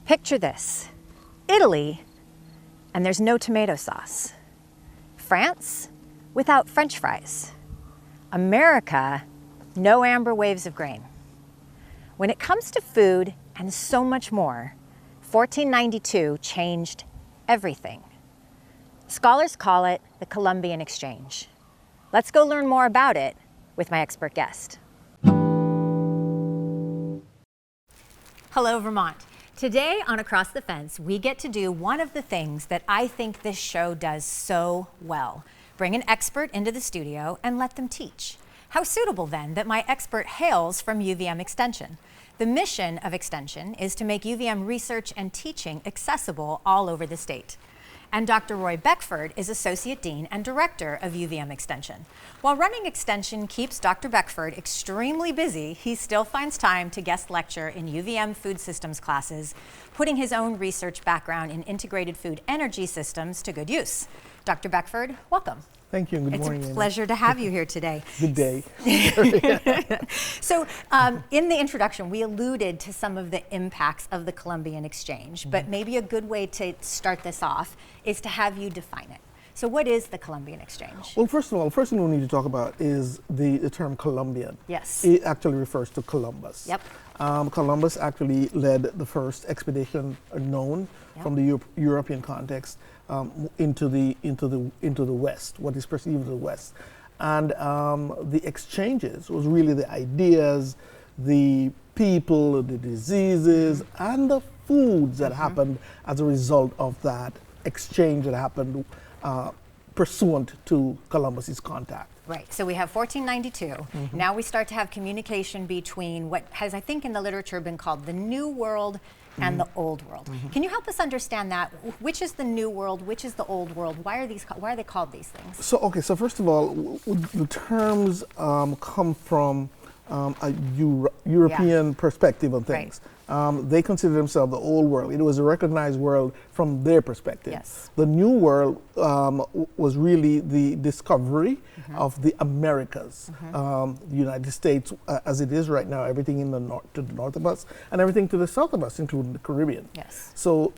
Picture this, Italy, and there's no tomato sauce. France, without French fries. America, no amber waves of grain. When it comes to food and so much more, 1492 changed everything. Scholars call it the Columbian Exchange. Let's go learn more about it with my expert guest. Hello, Vermont. Today on Across the Fence, we get to do one of the things that I think this show does so well. Bring an expert into the studio and let them teach. How suitable then that my expert hails from UVM Extension. The mission of Extension is to make UVM research and teaching accessible all over the state. And Dr. Roy Beckford is Associate Dean and Director of UVM Extension. While running Extension keeps Dr. Beckford extremely busy, he still finds time to guest lecture in UVM food systems classes, putting his own research background in integrated food energy systems to good use. Dr. Beckford, welcome. Thank you, and good morning. It's a pleasure to have you here today. Good day. So in the introduction, we alluded to some of the impacts of the Columbian Exchange, but maybe a good way to start this off is to have you define it. So what is the Columbian Exchange? Well, first of all, first thing we need to talk about is the term Columbian. Yes. It actually refers to Columbus. Yep. Columbus actually led the first expedition known from the European context into the West, what is perceived as the West. And the exchanges was really the ideas, the people, the diseases, and the foods that happened as a result of that exchange that happened pursuant to Columbus's contact. Right, so we have 1492. Now we start to have communication between what has, I think in the literature, been called the New World and the Old World. Can you help us understand that? Which is the New World, which is the Old World? Why are they called these things? So first of all, the terms come from a European perspective on things. Right. They consider themselves the Old World. It was a recognized world from their perspective. Yes. The New World was really the discovery of the Americas, the United States as it is right now, everything in the north, to the north of us, and everything to the south of us, including the Caribbean. Yes. So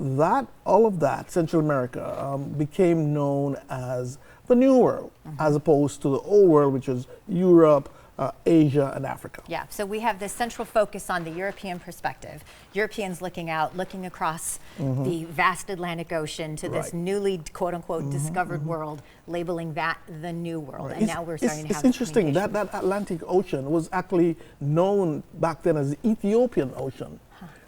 all of that, Central America, became known as the New World, as opposed to the Old World, which was Europe, Asia, and Africa. Yeah, so we have this central focus on the European perspective. Europeans looking across the vast Atlantic Ocean to this newly, quote unquote, discovered world, labeling that the New World. Right. And now we're starting to have It's interesting that Atlantic Ocean was actually known back then as the Ethiopian Ocean.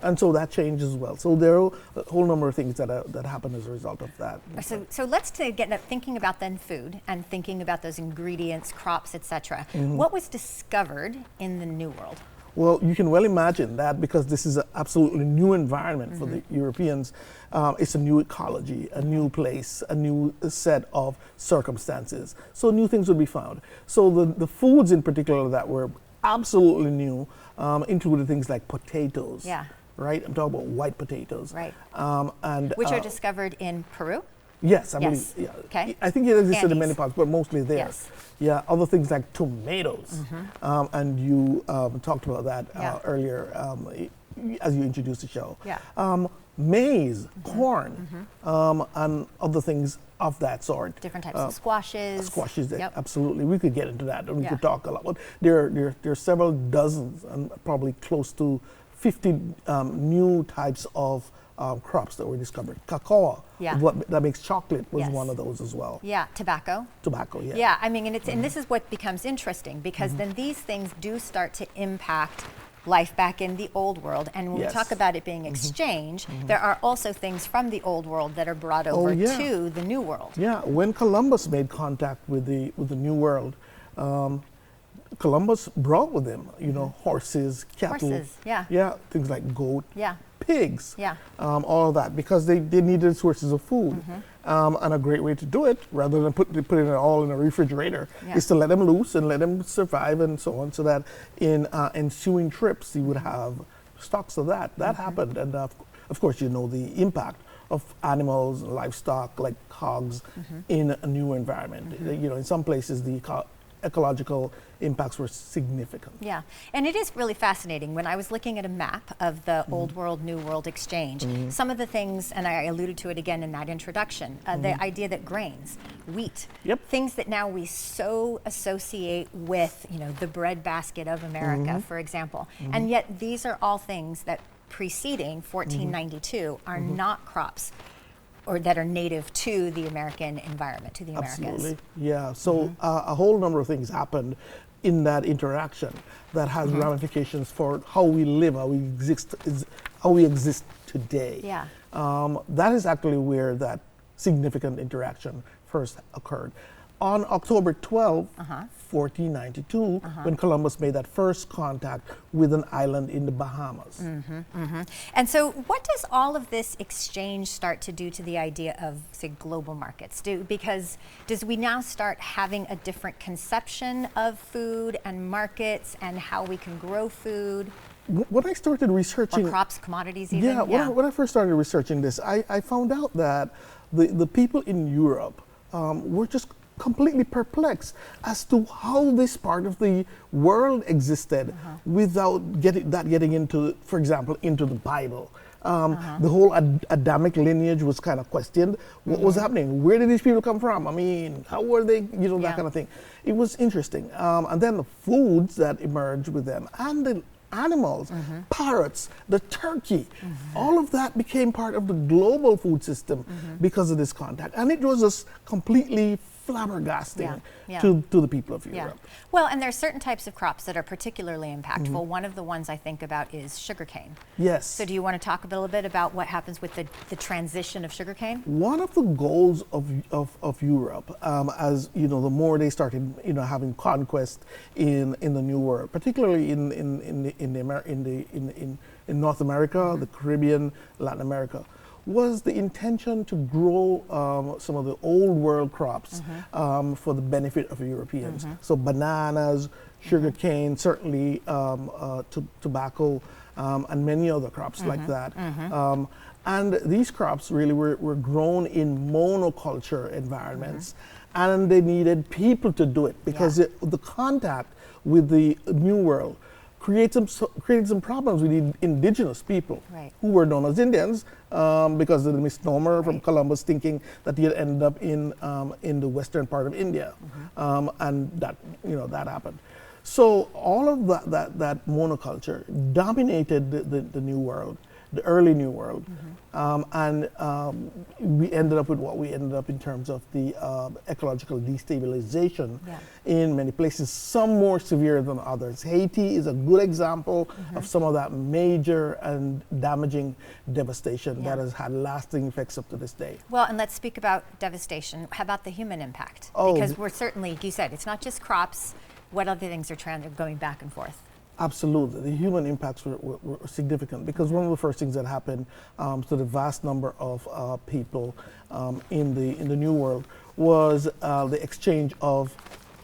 And so that changed as well. So there are a whole number of things that happen as a result of that. So let's get thinking about then food and thinking about those ingredients, crops, etc. What was discovered in the New World? Well, you can well imagine that because this is an absolutely new environment for the Europeans. It's a new ecology, a new place, a new set of circumstances. So new things would be found. So the foods in particular that were absolutely new included things like potatoes. Yeah. Right? I'm talking about white potatoes. Right. Which are discovered in Peru? Yes, I believe. Yeah. Okay. I think it existed in many parts, but mostly there. Yes. Yeah, other things like tomatoes. And you talked about that earlier as you introduced the show. Yeah. Maize, corn, and other things of that sort. Different types of squashes. Squashes, absolutely. We could get into that, and we could talk a lot. But there are several dozens, and probably close to 50 new types of crops that were discovered. Cacao, that makes chocolate, was one of those as well. Yeah, tobacco. Tobacco, yeah. Yeah, I mean, and this is what becomes interesting because then these things do start to impact life back in the Old World. And when we talk about it being exchange, there are also things from the Old World that are brought over to the New World. Yeah, when Columbus made contact with the New World, Columbus brought with him, horses, cattle, things like goat, pigs, all of that, because they needed sources of food. And a great way to do it, rather than putting it all in a refrigerator, is to let them loose and let them survive and so on, so that in ensuing trips you would have stocks of that. That happened, and of course the impact of animals, livestock like hogs in a new environment. In some places the ecological impacts were significant. Yeah, and it is really fascinating. When I was looking at a map of the Old World, New World exchange, some of the things, and I alluded to it again in that introduction, the idea that grains, wheat, things that now we so associate with, you know, the breadbasket of America, for example, and yet these are all things that preceding 1492 are not crops or that are native to the American environment, to the Americas. Absolutely, yeah. So a whole number of things happened in that interaction that has ramifications for how we live, how we exist today. Yeah. That is actually where that significant interaction first occurred. On October 12, 1492, when Columbus made that first contact with an island in the Bahamas. And so what does all of this exchange start to do to the idea of, say, global markets? Because does we now start having a different conception of food and markets and how we can grow food? When I started researching... Or crops, commodities even? When I first started researching this, I found out that the people in Europe were just completely perplexed as to how this part of the world existed without getting into, for example, into the Bible. The whole Adamic lineage was kind of questioned. What was happening? Where did these people come from? I mean, how were they, you know, that kind of thing. It was interesting. And then the foods that emerged with them and the animals, parrots, the turkey, all of that became part of the global food system because of this contact. And it was just completely flabbergasting to the people of Europe. Well, and there are certain types of crops that are particularly impactful. One of the ones I think about is sugarcane. Yes. So do you want to talk a little bit about what happens with the transition of sugarcane? One of the goals of Europe, as you know, the more they started, you know, having conquest in the New World, particularly in North America, the Caribbean, Latin America, was the intention to grow some of the old world crops for the benefit of Europeans. So bananas, sugarcane, certainly tobacco, and many other crops like that. And these crops really were grown in monoculture environments, and they needed people to do it because the contact with the New World created some problems with the indigenous people who were known as Indians because of the misnomer from Columbus thinking that he had ended up in the western part of India, and that, you know, that happened. So all of that monoculture dominated the New World, the early New World, and we ended up with what we ended up in terms of the ecological destabilization in many places, some more severe than others. Haiti is a good example of some of that major and damaging devastation that has had lasting effects up to this day. Well, and let's speak about devastation. How about the human impact? Because we're certainly, you said, it's not just crops. What other things are going back and forth? Absolutely. The human impacts were significant because one of the first things that happened to the vast number of people in the New World was the exchange of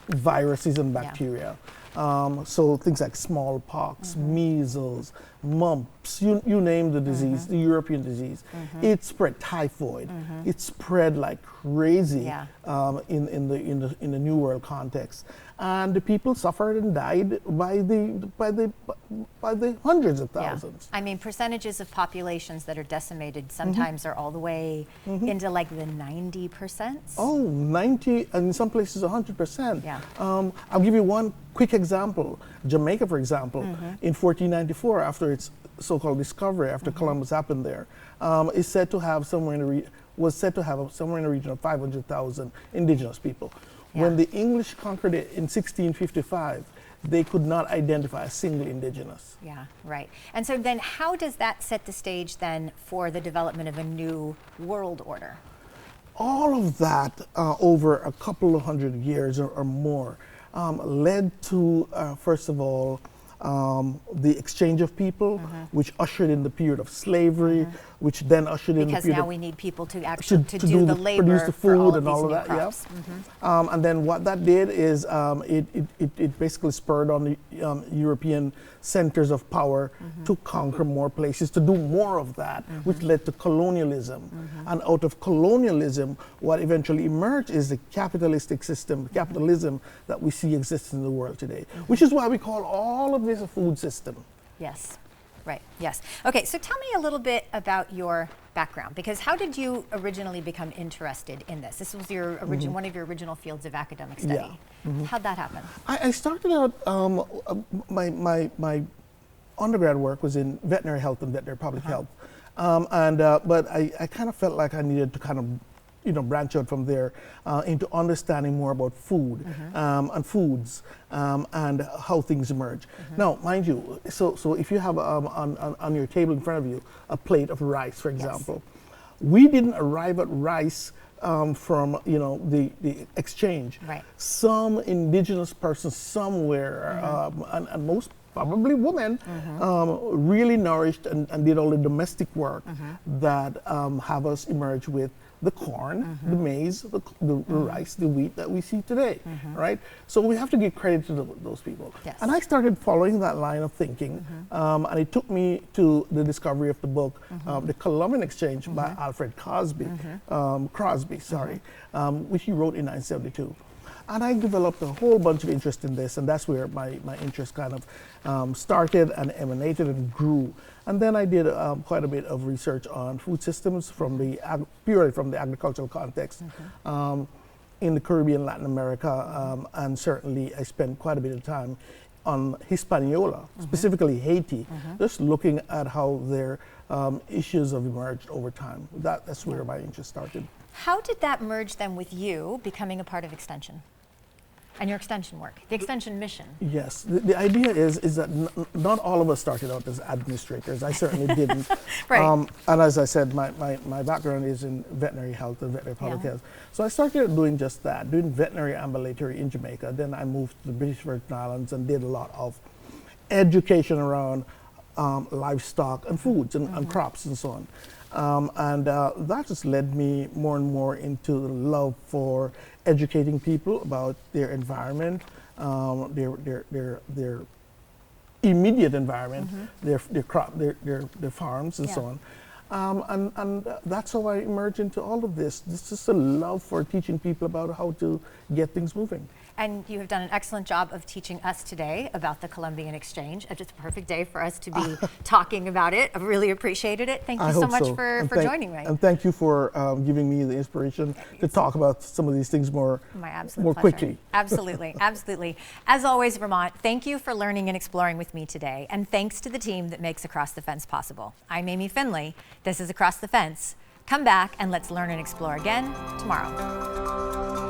viruses and bacteria. So things like smallpox, measles, mumps, you name the disease, the European disease. It spread typhoid. It spread like crazy in the New World context. And the people suffered and died by the hundreds of thousands. I mean, percentages of populations that are decimated sometimes are all the way into like the 90%. Oh, 90, and in some places 100%. I'll give you one quick example. Jamaica, for example, in 1494, after its so-called discovery, after Columbus happened there, is said to have somewhere in the region of 500,000 indigenous people. When the English conquered it in 1655, they could not identify a single indigenous. Yeah, right. And so then how does that set the stage then for the development of a new world order? All of that over a couple of hundred years or more led to, first of all, the exchange of people, which ushered in the period of slavery, which then ushered in the because period now of we need people to actually do the labor produce the for all food of and these all of new that. crops. Yeah. And then what that did is it basically spurred on the European centers of power to conquer more places, to do more of that, which led to colonialism. And out of colonialism, what eventually emerged is the capitalistic system, capitalism that we see exists in the world today, which is why we call all of this a food system. Yes, right, yes. Okay, so tell me a little bit about your background, because how did you originally become interested in this? This was your one of your original fields of academic study. How'd that happen? I started out, my undergrad work was in veterinary health and veterinary public health. But I kind of felt like I needed to kind of branch out from there into understanding more about food and foods and how things emerge. Now, mind you, so if you have on your table in front of you a plate of rice, for example, we didn't arrive at rice from the exchange. Right. Some indigenous person somewhere, and most probably women, really nourished and did all the domestic work that have us emerge with the corn, the maize, the rice, the wheat that we see today, right? So we have to give credit to those people. Yes. And I started following that line of thinking, and it took me to the discovery of the book, The Columbian Exchange by Alfred Crosby, which he wrote in 1972. And I developed a whole bunch of interest in this, and that's where my interest kind of started and emanated and grew. And then I did quite a bit of research on food systems purely from the agricultural context in the Caribbean, Latin America, and certainly I spent quite a bit of time on Hispaniola, specifically Haiti, just looking at how their issues have emerged over time. That's where my interest started. How did that merge then with you becoming a part of Extension and your Extension work, the Extension mission? Yes, the idea is that not all of us started out as administrators. I certainly didn't. Right. And as I said, my background is in veterinary health and veterinary public health. So I started doing just that, doing veterinary ambulatory in Jamaica. Then I moved to the British Virgin Islands and did a lot of education around livestock and foods and crops and so on. That just led me more and more into the love for educating people about their environment, their immediate environment, their farms and so on. And that's how I emerged into all of this. This is a love for teaching people about how to get things moving. And you have done an excellent job of teaching us today about the Columbian Exchange. It's just a perfect day for us to be talking about it. I've really appreciated it. Thank you so much for joining me. And thank you for giving me the inspiration to talk about some of these things more quickly. Absolutely, absolutely. As always, Vermont, thank you for learning and exploring with me today. And thanks to the team that makes Across the Fence possible. I'm Amy Finley. This is Across the Fence. Come back and let's learn and explore again tomorrow.